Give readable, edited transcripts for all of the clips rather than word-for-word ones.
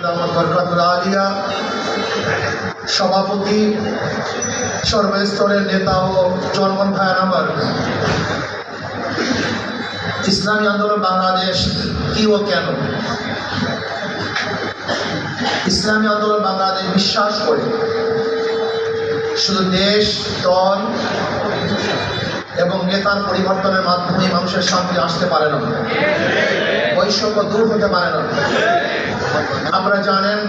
দামাত বরকাতুল আলিয়া সভাপতি, সর্বস্তরের নেতা ও জনগণ ভাইয়ের আমার, ইসলামী আন্দোলন বাংলাদেশ কি ও কেন? ইসলামী আন্দোলন বাংলাদেশ বিশ্বাস করে শুধু দেশ, দল এবং নেতার পরিবর্তনের মাধ্যমে মানুষের শান্তি আসতে পারে না, বৈষম্য দূর হতে পারে না। আপনারা জানেন,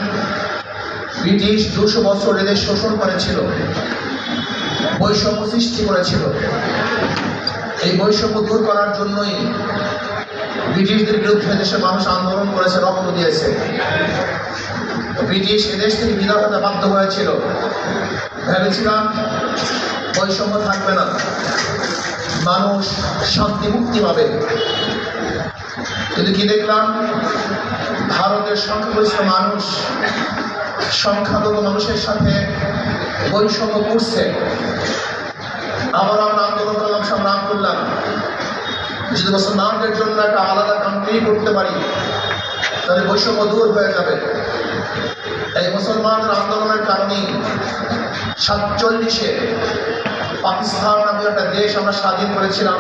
ব্রিটিশ 200 বছর এদের শোষণ করেছিল, বৈষম্য সৃষ্টি করেছিল। এই বৈষম্য দূর করার জন্যই ব্রিটিশদের বিরুদ্ধে দেশের মানুষ আন্দোলন করেছে, রক্ত দিয়েছে। ব্রিটিশ এদেশ থেকে বিদায় হতে বাধ্য হয়েছিল। ভেবেছিলাম বৈষম্য থাকবে না, মানুষ শান্তি মুক্তি পাবে। কিন্তু কি দেখলাম, ভারতের সংখ্যাগরিষ্ঠ মানুষ সংখ্যালঘু মানুষের সাথে বৈষম্য করছে। আবার আমরা আন্দোলন করলাম, সংগ্রাম করলাম, যদি মুসলমানদের জন্য একটা আলাদা কান্ট্রি করতে পারি তাহলে বৈষম্য দূর হয়ে যাবে। এই মুসলমানদের আন্দোলনের কারণে 47-এ পাকিস্তান নামে একটা দেশ আমরা স্বাধীন করেছিলাম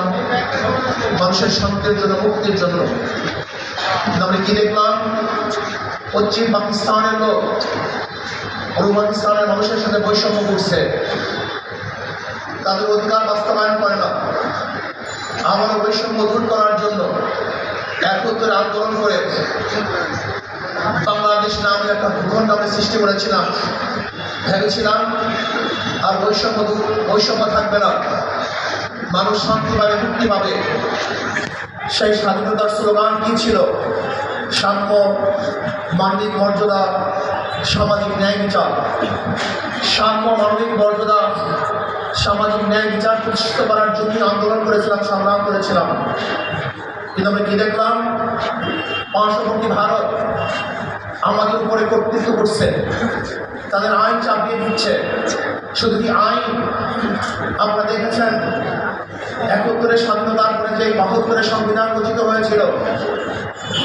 মানুষের শান্তির জন্য, মুক্তির জন্য। আমরা কি দেখলাম, পশ্চিম পাকিস্তানের লোক পূর্ব পাকিস্তানের মানুষের সাথে বৈষম্য করছে, তাদের অধিকার বাস্তবায়ন করে না। আমারও বৈষম্য দূর করার জন্য একত্রে আন্দোলন করে বাংলাদেশ নামে একটা ভূখণ্ড আমরা সৃষ্টি করেছিলাম। ভেবেছিলাম আর বৈষম্য থাকবে না, মানুষ শান্তি পাবে, মুক্তি পাবে। সেই স্বাধীনতার স্লোগান কি ছিল? সাম্য, মানবিক মর্যাদা, সামাজিক ন্যায় বিচার। সাম্য, মানবিক মর্যাদা, সামাজিক ন্যায় বিচার প্রতিষ্ঠিত করার জন্য আন্দোলন করেছিলাম, সংগ্রাম করেছিলাম। কিন্তু আমরা কি দেখলাম, পার্শ্ববর্তী ভারত আমাদের উপরে কর্তৃত্ব করছে, তাদের আইন চাপিয়ে দিচ্ছে। শুধু কি আইন, আপনারা দেখেছেন 71 স্বাধীনতার পরে যে 72 সংবিধান রচিত হয়েছিল,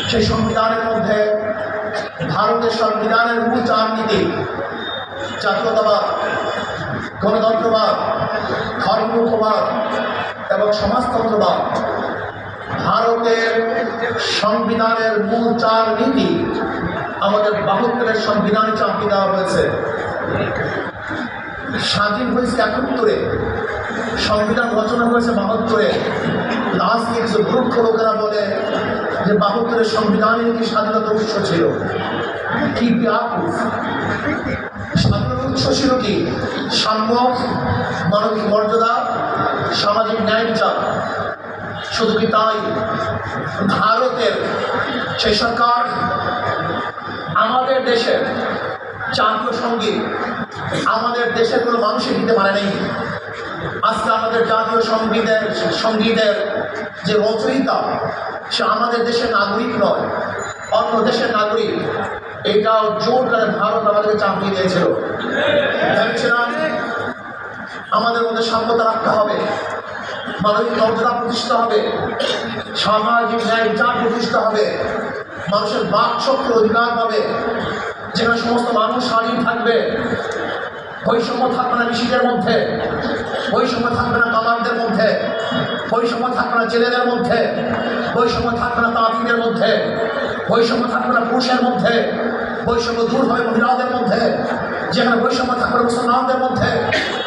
সেই সংবিধানের মধ্যে ভারতের সংবিধানের মূল 4 নীতি: জাতীয়তাবাদ, গণতন্ত্রবাদ, ধর্মনিরপেক্ষবাদ এবং সমাজতন্ত্রবাদ। ভারতের সংবিধানের মূল 4 নীতি আমাদের 72 সংবিধানে চাপিয়ে দেওয়া হয়েছে। স্বাধীন হয়েছে 71-এ, সংবিধান রচনা হয়েছে 72-এ। আজকে কিছু মূর্খ লোকেরা বলে যে 72-এর সংবিধানই নাকি স্বাধীনতার উৎস ছিল। কি ব্যাকুফ! স্বাধীনতার উৎস ছিল কি? সাম্য, মানবিক মর্যাদা, সামাজিক ন্যায় বিচার। শুধু কি তাই, ভারতের সেই সরকার আমাদের দেশের জাতীয় সঙ্গীত আমাদের দেশের কোনো মানুষই দিতে পারে নাই। আজকে আমাদের জাতীয় সঙ্গীতের যে রচয়িতা, সে আমাদের দেশের নাগরিক নয়, অন্য দেশের নাগরিক। এটাও জোর করে ভারত আমাদেরকে চাপিয়ে দিয়েছিল। ভেবেছিলাম আমাদের মধ্যে সাম্যতা রাখতে হবে, মানবিক মর্যাদা প্রতিষ্ঠা হবে, সামাজিক ন্যায় বিচার প্রতিষ্ঠা হবে, মানুষের বাক শক্তির অধিকার পাবে, যেখানে সমস্ত মানুষ স্বাধীন থাকবে। বৈষম্য থাকবে না ঋষিদের মধ্যে, বৈষম্য থাকবে না কামারদের মধ্যে, বৈষম্য থাকবে না জেলেদের মধ্যে, বৈষম্য থাকবে না তাঁতিদের মধ্যে, বৈষম্য থাকবে না পুরুষের মধ্যে, বৈষম্য দূর হবে মহিলাদের মধ্যে। যেখানে বৈষম্য থাকবে মুসলমানদের মধ্যে,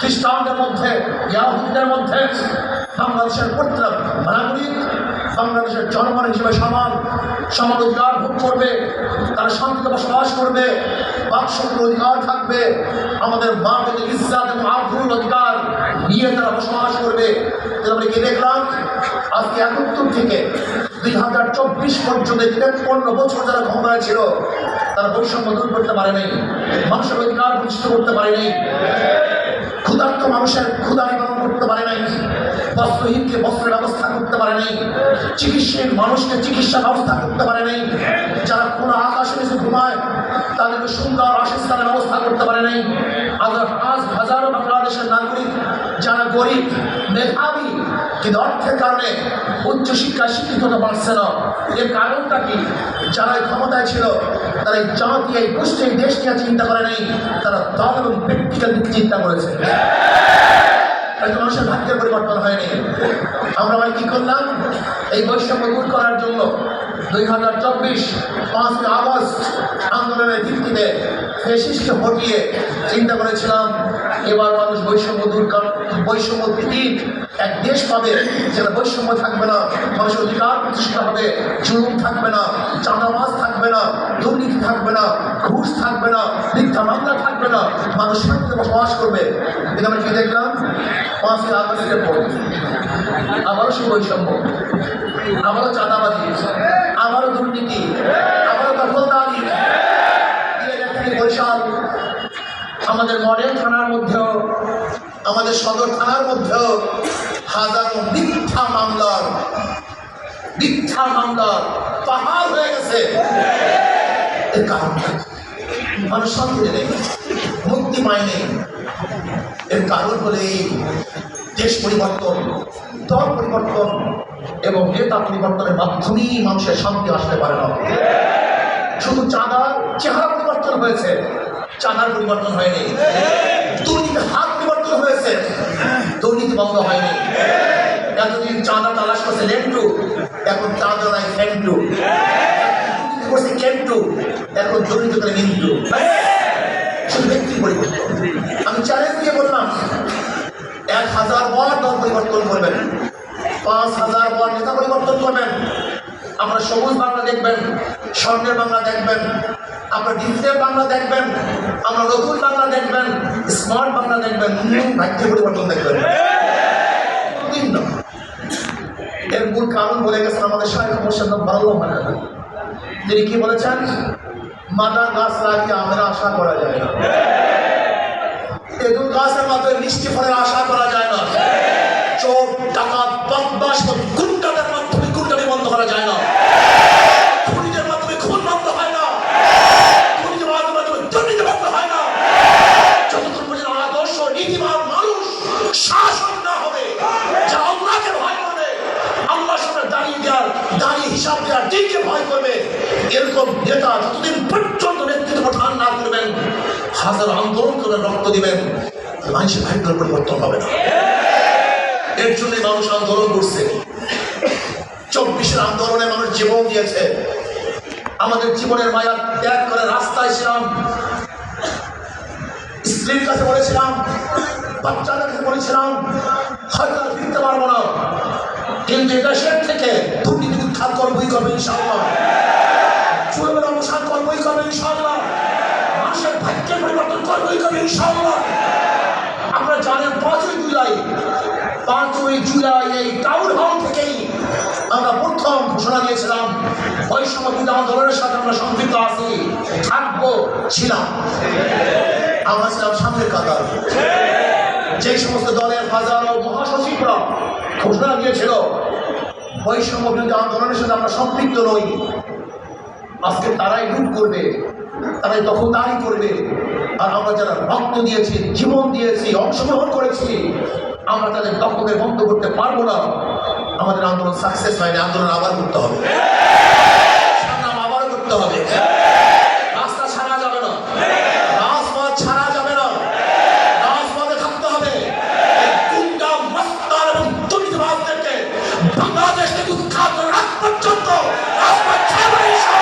খ্রিস্টানদের মধ্যে, ইয়াহুদীদের মধ্যে। বাংলাদেশের প্রত্যেক নাগরিক বাংলাদেশের জনগণ হিসেবে সমান অধিকার ভোগ করবে, তারা শান্তিতে বসবাস করবে, বাকশক্তির অধিকার থাকবে, আমাদের মানবিক ইজ্জত এবং আব্রুর অধিকার নিয়ে তারা বসবাস করবে। আমরা কি দেখলাম, আজকে 71 থেকে 2024 পর্যন্ত 53 বছর যারা ক্ষমতায় ছিল, তারা বৈষম্য দূর করতে পারে নাই, মানুষের অধিকার প্রতিষ্ঠিত করতে পারে নাই, ক্ষুধার্ত মানুষের ক্ষুধা নিবারণ করতে পারে নাই, বস্ত্রহীনকে বস্ত্রের ব্যবস্থা করতে পারে নাই, চিকিৎসক মানুষকে চিকিৎসা ব্যবস্থা করতে পারে নাই, যারা খোলা আকাশে নিচে ঘুমায় তাদেরকে সুন্দর আবাসস্থানের ব্যবস্থা করতে পারে নাই। আজ হাজারো বাংলাদেশের নাগরিক যারা গরিব, মেধাবী, কিন্তু অর্থের কারণে উচ্চশিক্ষায় শিক্ষিত হতে পারছে না। এর কারণটা কি? যারা এই ক্ষমতায় ছিল তারা এই জাতি, এই গোষ্ঠী, এই দেশ নিয়ে চিন্তা করে নেই, তারা দল এবং ব্যক্তিগত দিকে চিন্তা করেছে। মানুষের ভাগ্যের পরিবর্তন হয়নি। আমরা মানে কি করলাম? এই বৈষম্য দূর করার জন্য 2024 5ই আগস্ট আন্দোলনের ভিত্তিতে ফ্যাসিস্টকে হটিয়ে চিন্তা করেছিলাম এবার মানুষ বৈষম্য ভিত্তিক এক দেশ পাবে, যেটা বৈষম্য থাকবে না, মানুষের অধিকার প্রতিষ্ঠিত হবে, জুলুম থাকবে না, চাঁদাবাজ থাকবে না, দুর্নীতি থাকবে না, ঘুষ থাকবে না, মিথ্যা মামলা থাকবে না, মানুষ শান্তিতে বসবাস করবে। কিন্তু আমরা কি দেখলাম? 5ই আগস্টের পর আবারও সেই বৈষম্য, আবারও চাঁদাবাজি, আবারও দুর্নীতি, আবারও দখলদারি। বরিশাল আমাদের মডেল থানার মধ্যেও, আমাদের সদর থানার মধ্যেও হাজারো মিথ্যা মামলার পাহাড় হয়ে গেছে। এর কারণটা মানুষ শান্তি নেই, মুক্তি পায় নেই। এর কারণ হলে দেশ পরিবর্তন, দল পরিবর্তন এবং নেতা পরিবর্তনের মাধ্যমেই মানুষের শান্তি আসতে পারে না। শুধু চাঁদার চেহারা পরিবর্তন হয়েছে, চাঁদার পরিবর্তন হয়নি। দুর্নীতির হাত পরিবর্তন হয়েছে, দুর্নীতি বন্ধ হয়নি। এতদিন চাঁদা তালাশ করছে লেন্টু, এখন চাঁদা নাই ফেন্টু, দুর্নীতি করছে কেন্টু, এখন দুর্নীতি করে মিন্টু। শুধু ব্যক্তির পরিবর্তন। আমি চ্যালেঞ্জ দিয়ে বললাম 1000 বার দল পরিবর্তন করবেন, 5000 বার নেতা পরিবর্তন করবেন। আপনারা সবুজ বাংলা দেখবেন, স্বর্ণের বাংলা দেখবেন, আপনার ডিজিটাল বাংলা দেখবেন, আমরা নতুন বাংলা দেখবেন, স্মার্ট বাংলা দেখবেন, ভাগ্যের পরিবর্তন দেখবেন। এর মূল কারণ বলে গেছেন আমাদের শায়খ মোর্শেদ ভালো মানে তিনি কি বলেছেন? মাদার গাছ লাগিয়ে আমরা আশা করা যায় না, তেঁতুল গাছের মাধ্যমে মিষ্টি ফলের আশা করা যায় না, চোর ডাকাত বদমাশ গুন্ডাদের মাধ্যমে গুন্ডামি বন্ধ করা যায় না, খুনিদের মাধ্যমে খুন বন্ধ হয় না, খুনিদের মাধ্যমে দুর্নীতি বন্ধ হয় না। যতক্ষণ পর্যন্ত আদর্শ নীতিবান মানুষ শাসন না হবে, যা আল্লাহকে ভয় করে, আল্লাহর সামনে দাঁড়িয়ে হিসাব দেওয়ার দিনকে ভয় করবে, এরকম নেতা যতদিন পর্যন্ত নেতৃত্ব প্রদান না করবেন, হাজার আন্দোলন করে রক্ত দিবেন, মানুষের ভাগ্যের পরিবর্তন হবে না। এর জন্য মানুষ আন্দোলন করছে। 24 আন্দোলনে মানুষ জীবন দিয়েছে। আমাদের জীবনের মায়া ত্যাগ করে রাস্তায় ছিলাম, স্ত্রীর কাছে বলেছিলাম, বাচ্চাদের কাছে বলেছিলাম হয়তো আর ফিরতে পারবো না, কিন্তু দেশের থেকে দুর্নীতি উৎখাত করবোই করবে ইনশাআল্লাহ, জুলুমের অবসান করবোই করবে ইনশাআল্লাহ, মানুষের ভাগ্যের পরিবর্তন করবোই করবে ইনশাআল্লাহ। আপনারা জানেন 5ই জুলাই এই টাউন হল থেকেই আমরা প্রথম ঘোষণা দিয়েছিলাম বৈষম্য বিরোধী আন্দোলনের সাথে আমরা সম্পৃক্ত আছি, থাকবো, ছিলাম। আমরা ছিলাম সামনের কাতার। যে সমস্ত দলের হাজারো মহাসচিবরা ঘোষণা দিয়েছিল বৈষম্য বিরোধী আন্দোলনের সাথে আমরা সম্পৃক্ত নই, আজকে তারাই লুট করবে, তারাই দখলদারি করবে। আর আমরা যারা রক্ত দিয়েছি, জীবন দিয়েছি, অংশগ্রহণ করেছি, আমরা তাদের দখলকে বন্ধ করতে পারবো না। আমাদের আন্দোলন সাকসেস হয়নি, আন্দোলন আবার করতে হবে, সংগ্রাম আবার করতে হবে। রাস্তা ছাড়া যাবে না, রাজপথ ছাড়া যাবে না, রাজপথে থাকতে হবে। গুন্ডা মাস্তান এবং দুর্নীতিবাজদেরকে বাংলাদেশ থেকে উৎখাত করে রাত পর্যন্ত রাজপথ ছাড়বে না।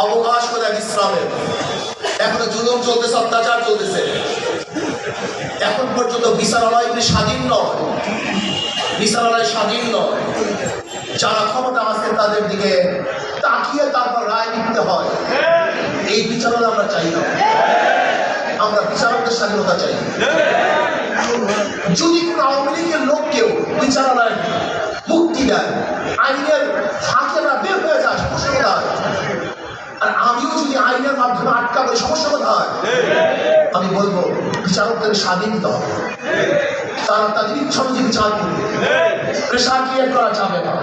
অবকাশ করে বিশ্রামের এখনো জুলুম চলতেছে, অত্যাচার চলতেছে। এখন পর্যন্ত বিচারালয় স্বাধীন নয়, বিচারালয় স্বাধীন নয়। যারা ক্ষমতা আছে তাদের দিকে তাকিয়ে তারপর রায় দিতে হয়। এই বিচারালয় আমরা চাই না, আমরা বিচারকদের স্বাধীনতা চাই। যদি কোনো আওয়ামী লীগের লোককেও বিচারালয় মুক্তি দেয়, আইনের ফাঁকে না বের হয়ে যায়, সমস্যা কোথায়? আর আমিও যদি আইনের মাধ্যমে আটকা করি, সমস্যা কোথায়? আমি বলবো বিচারকদের স্বাধীন দিতে হবে, তারা তাদের ইচ্ছা অনুযায়ী বিচার করবে, প্রেশার ক্রিয়েট করা যাবে না।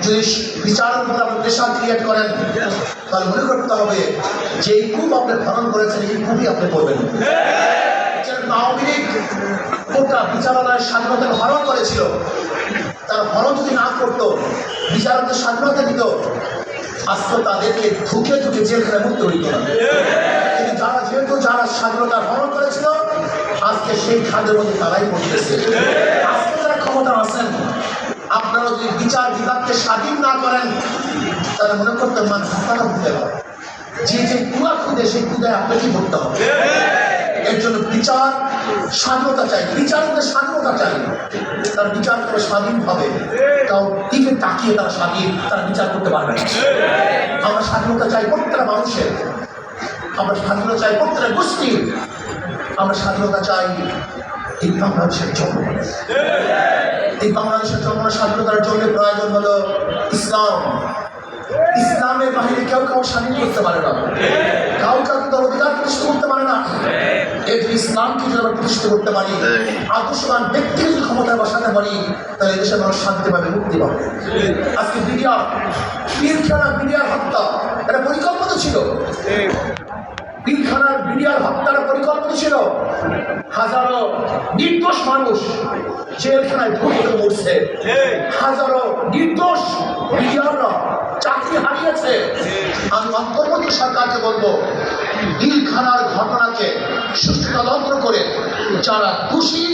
যদি বিচারক মধ্যে আপনি প্রেশার ক্রিয়েট করেন, তাহলে মনে করতে হবে যে এই কূপ আপনি খনন করেছেন, এই কূপই আপনি করবেন। আওয়ামী লীগ কোটা বিচারালয়ের স্বাধীনতাকে হরণ করেছিল, তারা হরণ যদি না করতো, বিচারকের স্বাধীনতা দিত, আজকে তাদেরকে ধুকে ধুকে জেলখানে মুক্ত হইত না। কিন্তু যারা স্বাধীনতা হরণ করেছিল, আজকে সেই খাদের মধ্যে তারাই পড়তেছে। আজকে যারা ক্ষমতা আছেন, আপনারা যদি বিচার বিভাগকে স্বাধীন না করেন, তাহলে মনে করতে মানুষ হাসপাতাল দিতে পারে। যে কুয়া খুঁজে সেই কুদায় আপনাকে করতে হবে। এর জন্য বিচার স্বাধীনতা চাই, বিচারকের স্বাধীনতা চাই, তার বিচার করে স্বাধীন হবে। কারণ দিকে তাকিয়ে তারা বিচার করতে পারবে না। আমরা স্বাধীনতা চাই প্রত্যেকটা মানুষের, আমরা স্বাধীনতা চাই প্রত্যেকটা গোষ্ঠীর, আমরা স্বাধীনতা চাই এই বাংলাদেশের জন্য। এই বাংলাদেশের জন্য স্বাধীনতার জন্য প্রয়োজন হলো ইসলাম। ইসলামের বাহিরে কেউ স্বাধীন করতে পারে না, কাউকে তার অধিকার প্রতিষ্ঠা করতে পারে না। এই ইসলামকে যদি আমরা প্রতিষ্ঠা করতে পারি, আদর্শবান ব্যক্তিকে যদি ক্ষমতায় বসাতে পারি, তাহলে দেশের মানুষ শান্তি পাবে, মুক্তি পাবে। আজকে বিডিআর হত্যা এটা পরিকল্পিত ছিল, পিলখানার বিডিআর হত্যার পরিকল্পনা ছিল। হাজারো নির্দোষ মানুষ জেলখানায় ভুগতে মরছে, হাজারো নির্দোষ বিডিআররা চাকরি হারিয়েছে। আমি অন্তর্বর্তী সরকারকে বলবো, পিলখানার ঘটনাকে সুষ্ঠু তদন্ত করে যারা দোষী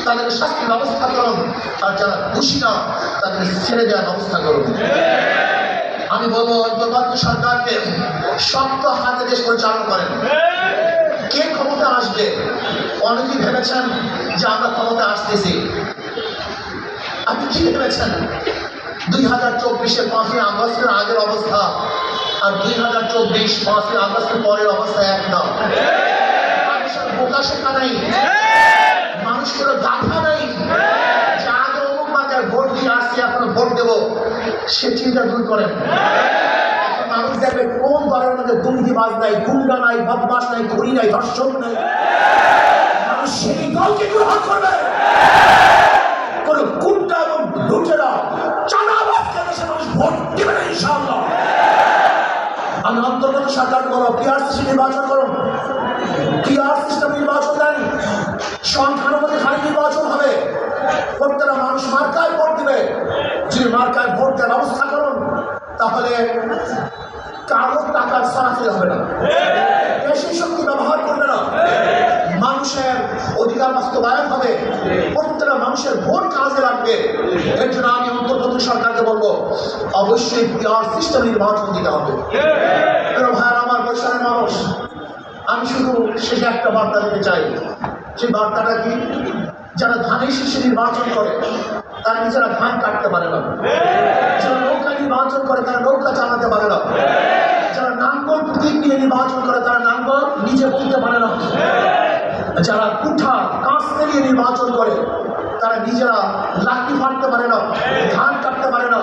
তাদের শাস্তির ব্যবস্থা করুন, আর যারা দোষী না তাদের ছেড়ে দেওয়ার ব্যবস্থা করুন। আমি বলবো অন্তর্বর্তী সরকারকে শক্ত হাতে দেশ পরিচালনা করেন। কে ক্ষমতা আসবে? অনেকেই ভেবেছেন যে আমরা ক্ষমতা আসতেছি। আপনি কি ভেবেছেন 2024-এর 5ই আগস্টের আগের অবস্থা আর 2024 5ই আগস্টের পরের অবস্থা এক না। মানুষের বোকা শেখা নাই, মানুষ কোনো গাধা নাই যে আগে অমুক মাথায় ভোট দিয়ে আসছে এখন ভোট দেবো, সে চিন্তা দূর করেন। মানুষ দেখবে কোন দলের মধ্যে দুর্নীতিবাজ নাই, গুন্ডা নাই, বদমাশ নাই, খুনি নাই, ধর্ষক নাই, মানুষ সেই দলকে গ্রহণ করবে। কোন গুন্ডা এবং লুটেরা চাঁদাবাজকে দেশে মানুষ ভোট দেবে না ইনশাআল্লাহ। আমি অন্তর্গত সরকারকে বলবো, পিআর সিস্টেম নির্বাচন করুন, পিআর সিস্টেম নির্বাচন দেন, সংখ্যানুপাতিক হারে নির্বাচন হবে, প্রত্যেকটা মানুষ মার্কায় ভোট দিবে। যদি মার্কায় ভোট দেওয়ার ব্যবস্থা করুন, তাহলে কারো টাকার সারাফি হবে না, বেশি শক্তি ব্যবহার করবে না, মানুষের অধিকার বাস্তবায়ন হবে, প্রত্যেকটা মানুষের ভোট কাজে লাগবে। এর জন্য আমি অন্তর্বর্তী সরকারকে বলবো, অবশ্যই পিআর সিস্টেম নির্বাচন দিতে হবে। ভাইয়ার আমার বৈশাখের মানুষ, আমি শুধু শেষে একটা বার্তা দিতে চাই। সেই বার্তাটা কি? যারা ধানের শীষে নির্বাচন করে তারা নিজেরা ধান কাটতে পারে না, যারা নৌকা নির্বাচন করে তারা নৌকা চালাতে পারে না, যারা নাঙ্গল প্রতীক নিয়ে নির্বাচন করে তারা নাঙ্গল নিজে বলতে পারে না, যারা কুঠা কাঁচ নিয়ে নির্বাচন করে তারা নিজেরা লাঠি ফাটতে পারে না, ধান কাটতে পারে না,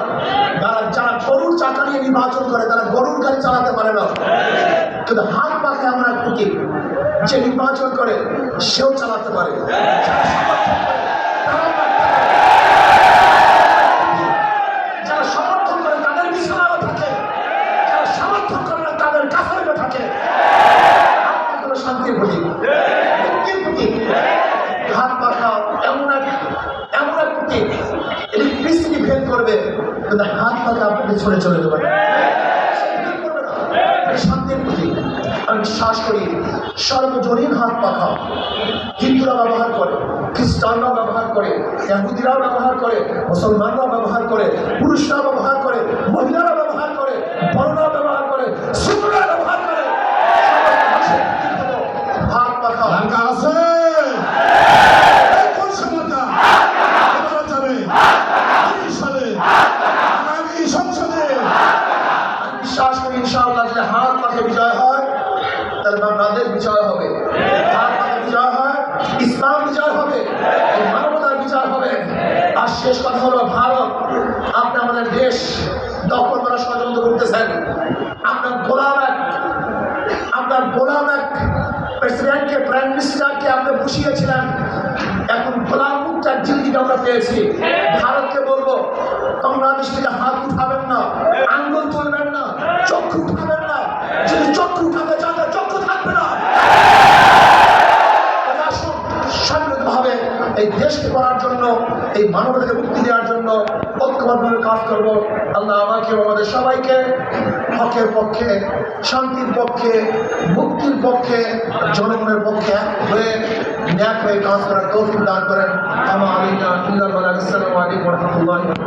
যারা গরুর চাকা নিয়ে নির্বাচন করে তারা গরুর গাড়ি চালাতে পারে না। কিন্তু হাত পাখে এমন এক প্রতীক, যে নির্বাচন করে সেও চালাতে পারে। যারা সমর্থন করে তাদের বিছানাও থাকে, যারা সমর্থন করে না তাদের কাছাকাছি থাকে। শান্তির প্রতীক, মুক্তির প্রতীক। হাত পাখা এমন এক প্রতীক, ইলেকট্রিসিটি ভেদ করবে, কিন্তু হাত পাখা আপনাকে ছড়ে চলে যাবে, শান্তির প্রতীক। আমি বিশ্বাস করি সর্বজনীন হাত পাখা হিন্দুরা ব্যবহার করে, খ্রিস্টানরা ব্যবহার করে, ইহুদিরাও ব্যবহার করে, মুসলমানরাও ব্যবহার করে, পুরুষরা ব্যবহার করে, মহিলারা ব্যবহার করে, বড়রা ব্যবহার করে, ছোটরা ব্যবহার করে। হাত পাখা আছে কোন সময়টা যাবে সালে আগামী সংসদে। আমি বিশ্বাস করি ইনশাআল্লাহ যদি হাত পাখে বিজয় হয় তাহলে বাংলাদেশ বিজয় হবে, হাত পাখে বিজয় হয় ইসলাম বিজয় হবে, মানবতার বিজয় হবে। আর শেষ কথা হলো, ভারত আপনি আমাদের দেশ দখল করার ষড়যন্ত্র করতেছেন। আপনার গোলাম এক প্রেসিডেন্টকে, প্রাইম মিনিস্টারকে আপনি বসিয়েছিলেন, এখন গোলাম মুক্ত এক জিন্দিকে আমরা পেয়েছি। ভারতকে বলবো, বাংলাদেশ থেকে হাত উঠাবেন না, আঙ্গুল চক্ষু উঠাবেন না, যদি চক্ষু উঠাতে চান তাহলে চক্ষু থাকবে না। আসুন স্বাধীনভাবে এই দেশকে করার জন্য, এই মানবতাকে মুক্তি দেওয়ার জন্য ঐক্যবদ্ধভাবে কাজ করব। আল্লাহ আমাকে এবং আমাদের সবাইকে হকের পক্ষে, শান্তির পক্ষে, মুক্তির পক্ষে, জনগণের পক্ষে এক হয়ে ন্যাক হয়ে কাজ করার তৌফিক দান করেন। আসসালামু আলাইকুম ওয়া রাহমাতুল্লাহি ওয়া বারাকাতুহু।